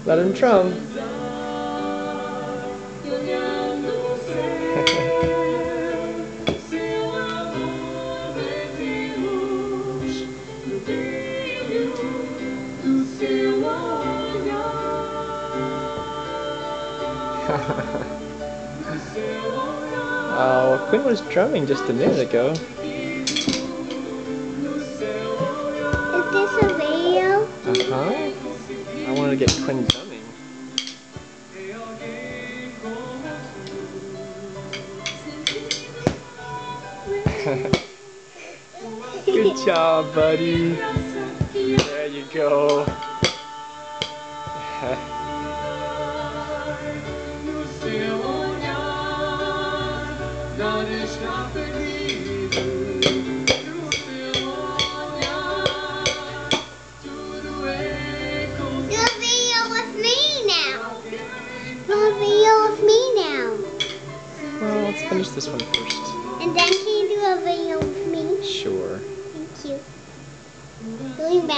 Let him drum. Oh, Quinn was drumming just a minute ago. Is this a video? Uh-huh. I wanted to get Quinn drumming. Good job, buddy. There you go. Well, let's finish this one first. And then can you do a video with me? Sure. Thank you. Doing better.